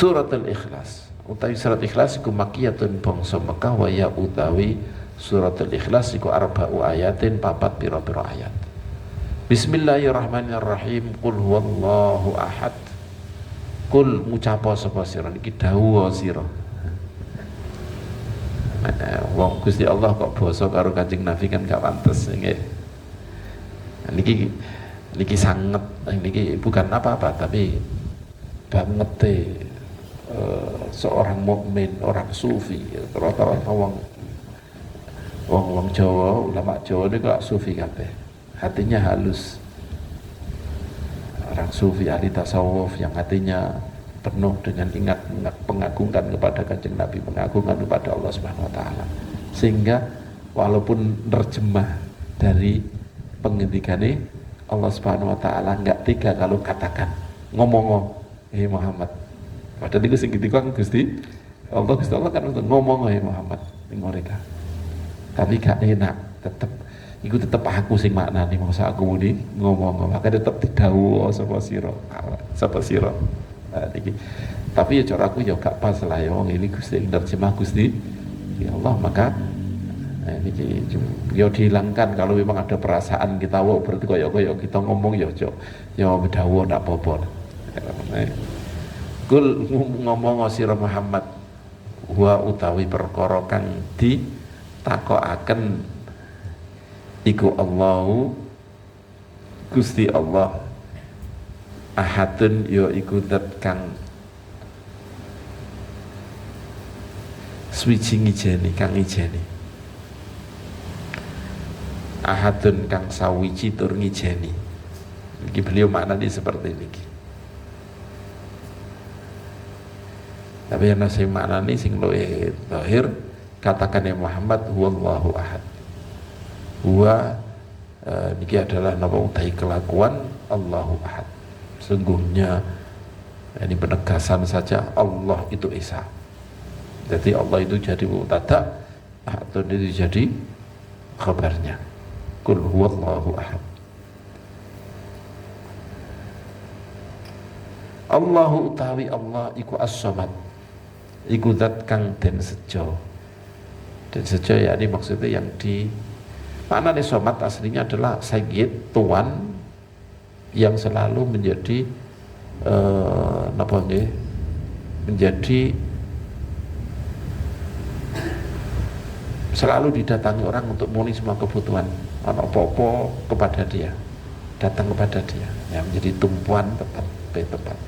Suratul Ikhlas utawi surat Ikhlas iku makiyatun bangsa Mekah wa ya utawi suratul Ikhlas iku arba'u ayatin papat pira-pira ayat. Bismillahirrahmanirrahim. Qul huwallahu ahad. Qul ngucapa sapa sira niki dawuh sira. Wong Gusti Allah kok basa karo Kanjeng Nabi kan gak pantes nggih. Niki sanget, niki bukan apa-apa tapi banget seorang mukmin, orang sufi. Rata-rata wong Jawa, ulama Jawa ini kok sufi kabeh. Hatinya halus. Orang sufi ahli tasawuf yang hatinya penuh dengan ingat pengagungan kepada Kanjeng Nabi, pengagungan kepada Allah Subhanahu wa taala. Sehingga walaupun terjemah dari pengendikane Allah Subhanahu wa taala enggak tega kalau katakan ngomong Muhammad. Padahal itu sing kan Gusti Allah kan ngomong Muhammad ning mereka. Tapi gak enak, tetep aku sing maknani masa aku muni ngomong, maka tetep didhawuh sapa sira. Niki. Tapi ya cara aku ya gak pas lah ya wong ini Gusti nerjemah Gusti ya Allah, maka niki ya dihilangkan kalau memang ada perasaan kita berarti kaya kita ngomong ya dawuh ndak apa-apa. Kul ngomong sira Muhammad wa utawi perkara kang ditakokaken iku Allahu Gusti Allah ahadun ya iku zat kang swiji ngijeni kang ngijeni ahadun kang sawiji tur ngijeni. Iki beliau maknanya seperti ini. Tapi yang nasi maknanya sing luwih zahir katakan ya Muhammad huwallahu ahad. Huwa niki adalah nama utai kelakuan Allahu ahad. Sungguhnya ini penegasan saja Allah itu Esa. Jadi Allah itu jadi mubtada, atau itu jadi kabarnya. Qul huwallahu ahad. Allahu utawi Allah iku as-samad. Iku zat kang den sejo. Den sejo ya ini maksudnya yang di makna somad aslinya adalah sayyid, tuan yang selalu menjadi menjadi selalu didatangi orang untuk memenuhi semua kebutuhan apa-apa kepada dia, datang kepada dia, yang menjadi tumpuan tepat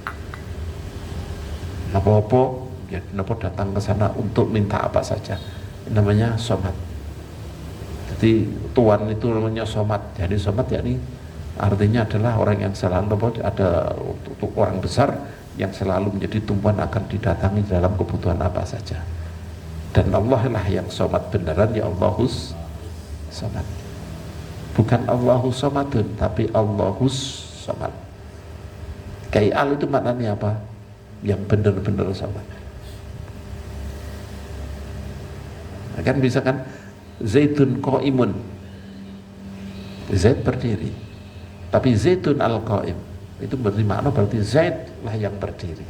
apa-apa ya, datang ke sana untuk minta apa saja, namanya somad. Jadi tuan itu namanya somad. Jadi somad yakni artinya adalah orang yang selalu ada untuk orang besar yang selalu menjadi tumpuan akan didatangi dalam kebutuhan apa saja. Dan Allah lah yang somad beneran, ya Allahus somad. Bukan Allahus somadun, tapi Allahus somad. Kai'al itu maknanya apa? Yang benar-benar somad. Kan bisa kan Zaitun qa'imun, Zaid berdiri, tapi Zaitun al-qa'im itu bermakna berarti Zaid lah yang berdiri.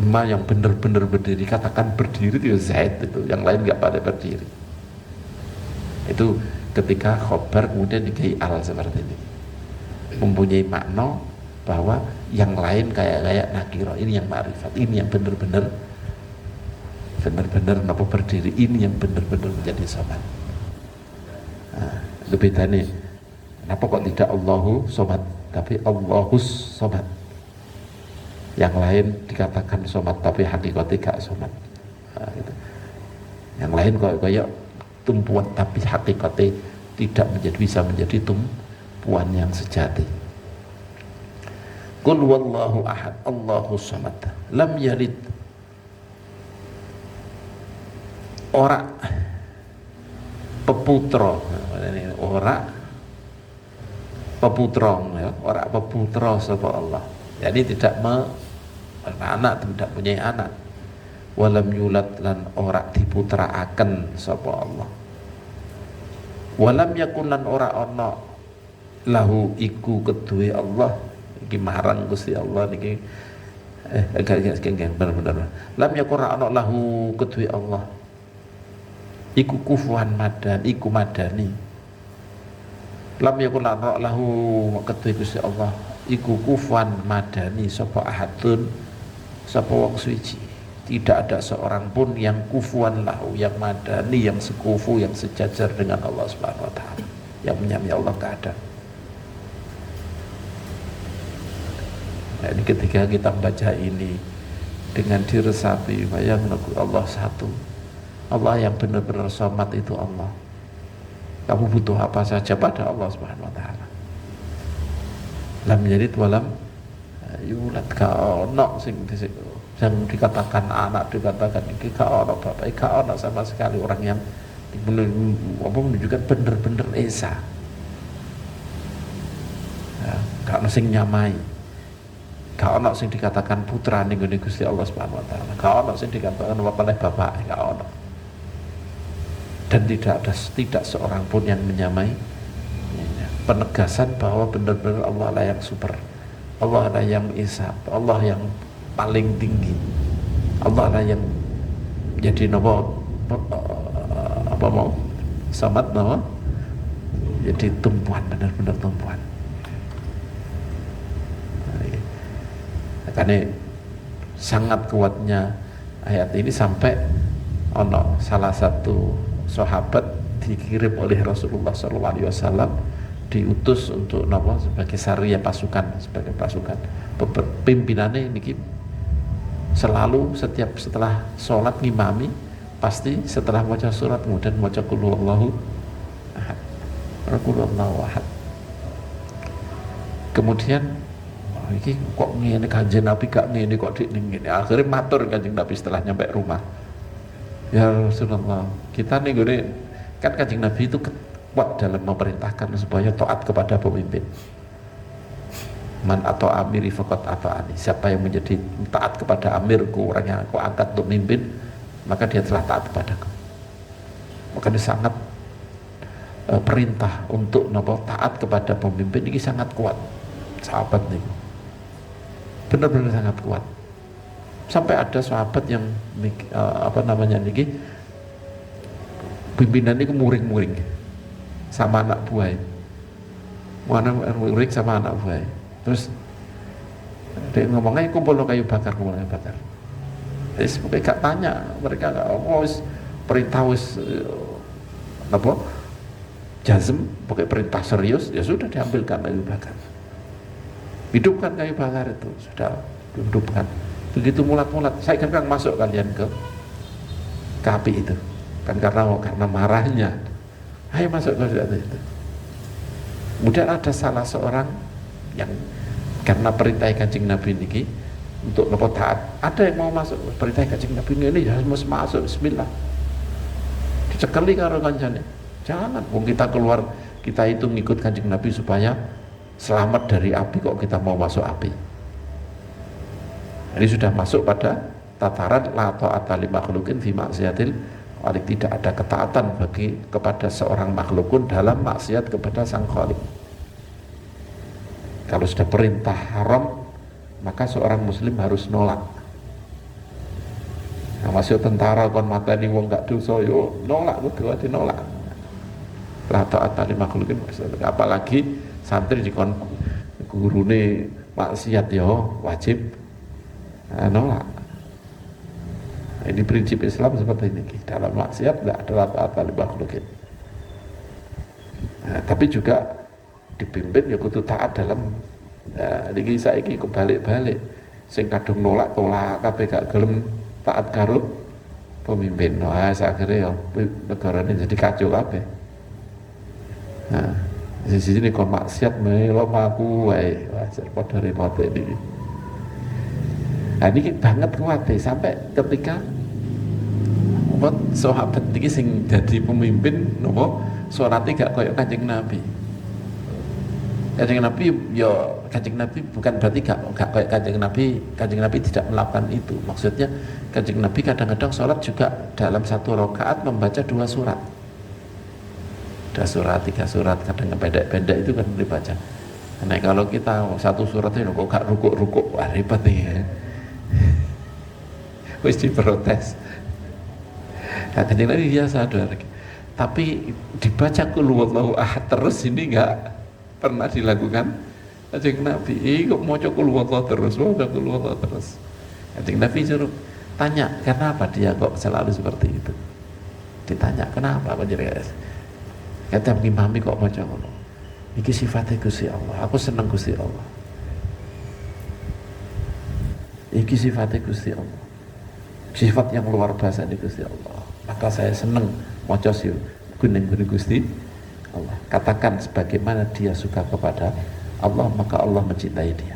Ma yang benar-benar berdiri, katakan berdiri itu Zaid, itu yang lain nggak pada berdiri. Itu ketika khobar kemudian dikai al seperti ini, mempunyai makna bahwa yang lain kayak nakiro, ini yang ma'rifat, ini yang benar-benar napa berdiri, ini yang benar-benar menjadi somad. Nah, itu bedanya. Kenapa kok tidak Allahu somad, tapi Allahus somad? Yang lain dikatakan somad, tapi hakikatnya gak somad. Nah, gitu. Yang lain kayak tumpuan, tapi hakikatnya tidak bisa menjadi tumpuan yang sejati. Qul wallahu ahad, Allahu somad, lam yalid, ora peputra, ora peputra, ya, ora peputra sapa Allah. Jadi tidak anak, tidak punya anak. Walam yulad, lan ora diputraaken sapa Allah. Walam yakun, lan ora ana lahu iku keduwe Allah. Iki marang Gusti Allah niki benar-benar lam yakun ana lahu kedue Allah iku kufuwan madan iku madani lam yakun ana lahu kedue Gusti Allah iku kufuwan madani sapa ahadun sapa wong suci. Tidak ada seorang pun yang kufuwan lahu, yang madani, yang sekufu, yang sejajar dengan Allah Subhanahu wa taala, yang menyamai Allah keadaan. Nah, ini ketika kita membaca ini dengan diresapi, bayang Allah satu, Allah yang benar-benar somad itu Allah. Kamu butuh apa saja pada Allah Subhanahu wa taala. Lam yalid walam yulad, kaono sing yang dikatakan anak, dikatakan ini kaono bapak, kaono sama sekali orang yang menunjukkan benar-benar esa. Ya, kaono sing nyamai, kaono sing dikatakan putra ning Gusti Allah Subhanahu wa taala, kaono sing dikatakan oleh bapak, kaono. Dan tidak seorang pun yang menyamai. Penegasan bahwa benar-benar Allah lah yang super, Allah lah yang esa, Allah yang paling tinggi, Allah lah yang jadi nomor apa mau samad nama jadi tumpuan, benar-benar tumpuan. Karena sangat kuatnya ayat ini sampai ono salah satu sahabat dikirim oleh Rasulullah SAW, diutus untuk nama sebagai sariyah pasukan, sebagai pasukan pimpinannya ini selalu setelah sholat ngimami pasti setelah baca surat kemudian baca qul huwallahu ahad, qul huwallahu ahad. Kemudian ini kok ngene Kanjeng Nabi gak ngene kok dik ngene. Akhirnya matur Kanjeng Nabi setelah nyampe rumah, ya Rasulullah, kita nih gini kan Kanjeng Nabi itu kuat dalam memerintahkan supaya taat kepada pemimpin. Man atau amiri faqat ata'ani, siapa yang menjadi taat kepada amirku, orang yang aku angkat untuk memimpin, maka dia telah taat kepadaku. Makanya sangat perintah untuk taat kepada pemimpin ini sangat kuat, sahabat nih, benar-benar sangat kuat. Sampai ada sahabat yang pimpinan ini muring-muring sama anak buah, muring sama anak buah. Terus dia ngomongnya kumpul kayu bakar, terus mereka gak tanya, mereka gak perintah jazm, pakai perintah serius, ya sudah diambilkan kayu bakar, hidupkan kayu bakar itu, sudah dihidupkan. Begitu mulat-mulat, saya kan masuk kalian ke api itu, kan karena marahnya, ayo masuk ke itu. Kemudian ada salah seorang yang karena perintah Kanjeng Nabi ini untuk taat, ada yang mau masuk perintah Kanjeng Nabi ini harus masuk, bismillah, dicekeli karo kancane, jangan, kita keluar, kita itu ngikut Kanjeng Nabi supaya selamat dari api, kok kita mau masuk api. Ini sudah masuk pada tataran la ta'ata li makhluqin fi maksiatil khaliq, tidak ada ketaatan kepada seorang makhlukun dalam maksiat kepada sang khaliq. Kalau sudah perintah haram, maka seorang muslim harus nolak. Nah, masih tentara kon mateni wong gak dosa yo nolak, kudu nolak. La ta'ata li makhluqin, apalagi santri dikon gurune maksiat yo wajib nolak. Nah, ini prinsip Islam seperti ini, dalam maksiat tidak ada la ta'ata li makhluqin. Nah, tapi juga dipimpin ya kudu taat dalam niki saiki kebalik-balik, sing kadung nolak kabeh gak gelem taat karo pemimpin. Wah, akhirnya ya negara ini jadi kacau kabeh. Nah, di sini kon maksiat melo aku wae, wajar padha repot iki. Nah, ini banget kuat sampai ketika sahabat iki sing jadi pemimpin nopo salate gak koyo Kanjeng Nabi. Kanjeng Nabi ya Kanjeng Nabi bukan berarti gak kayak Kanjeng Nabi tidak melakukan itu. Maksudnya Kanjeng Nabi kadang-kadang sholat juga dalam satu rakaat membaca 2 surat, 2 surat, 3 surat, kadang pendek-pendek itu kan dibaca. Nah kalau kita satu surat itu kok gak rukuk-rukuk, wah ribet nih ya. wis diprotes. Nah, Kanjeng Nabi biasa doa lagi. Tapi dibaca qul huwallahu ahad terus ini enggak pernah dilakukan Kanjeng Nabi. Kok maca qul huwallahu terus, maca qul huwallahu terus. Kanjeng Nabi suruh tanya, kenapa dia kok selalu seperti itu? Ditanya, kenapa kok jadi kata ngimami kok maca ngono? Iki sifatnya Gusti Allah. Aku seneng Gusti Allah. Iki sifatnya Gusti Allah. Sifat yang luar biasa di Gusti Allah. Maka saya seneng maca sih kuning Gusti Allah. Katakan sebagaimana dia suka kepada Allah, maka Allah mencintai dia.